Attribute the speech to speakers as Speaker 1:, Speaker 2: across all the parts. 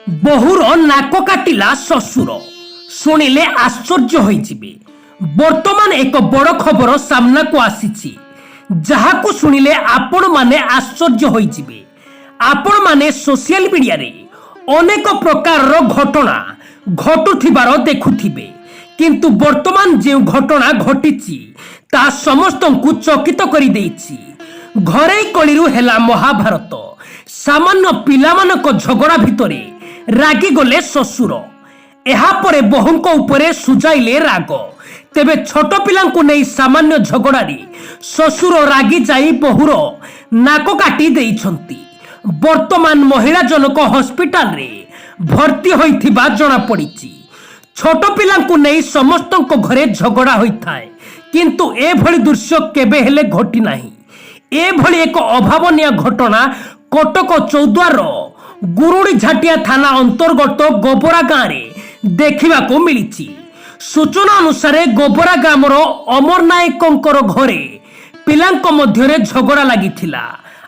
Speaker 1: बहुर नाक काटिला शशुर शुणिले आश्चर्य होइजिबे। वर्तमान एक बड़ खबर सामना को आसीछि जहाकु शुणिले आपण माने आश्चर्य होइजिबे। आपण माने सोशल मीडिया रे अनेक प्रकार घटना घटुथिबार देखुथिबे, किंतु वर्तमान जे घटना घटिछि ता समस्तंकु चकित करि देइछि। घरे कलिरु हेला महाभारत। सामान्य पिलामानक झगड़ा भितरे रागी गले शशुर, एहा परे बहुंक उपरे सुजाइले राग। तेबे छोट पिलांकु नै सामान्य झगड़ारी शशुर रागी जाई बहुर नाक काटी देइछंती। वर्तमान महिला जनक हॉस्पिटल रे भर्ती होइथिबा जणा पड़िछि। छोट पिलांकु नै समस्तंक घरे झगड़ा होइथाय, किंतु ए भली दृश्य केबे हेले घटी नाही। ए भली एक अभावनीय घटना कटक चौद्वार गुरुड़ी झाटिया थाना अंतर्गत गोबरा गाँव में देखा मिली। सूचना अनुसार गोबरा ग्रामर अमर नायकर घरे पिलांक मध्यरे झगड़ा लागिथिला।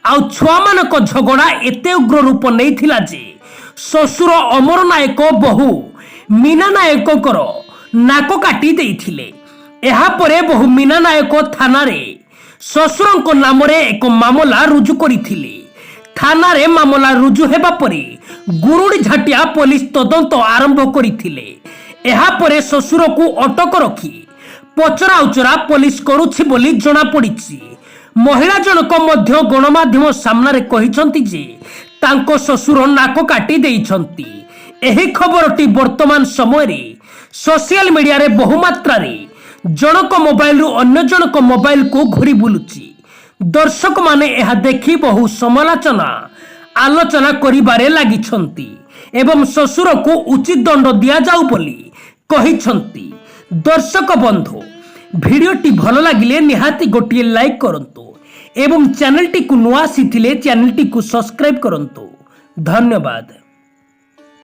Speaker 1: आउ छुआ मानक झगड़ा एते उग्र रूप नैथिला जे शशुर अमर नायक बहु मीना नायकर नाक काटी देइथिले। एहा परे बहु मीना नायक थाना रे शशुरंक नाम रे एक मामला रुजु करिथिले। थाना रे मामला रुजु हेबा परे गुरुड़ी झाटिया पुलिस तदंत आरंभ करिथिले। एहा परे शशुर को अटक रखी पचरा उचरा पुलिस करुछि बोली जणा पड़िछि। महिला जनक मध्य गणमाध्यम सामना रे कहिसंती जे तांको शशुर नाक काटी देइछंती। एही खबरटी वर्तमान समय रे सोशल मीडिया रे बहु मात्रा रे जनक मोबाइल रु अन्य जनक मोबाइल को घुरी बुलुछि। दर्शक माने यह देखि बहु समालोचना आलोचना करिबारे लागिछंती एवं शशुर को उचित दंड दिया जाऊ बोली कहिछंती। दर्शक बंधु, भिडियोटी भल लागिले निहाती गोटिए लाइक करंतु एवं चैनल टी को नुआ आसीथिले चैनल टी को सब्सक्राइब करंतु। धन्यवाद।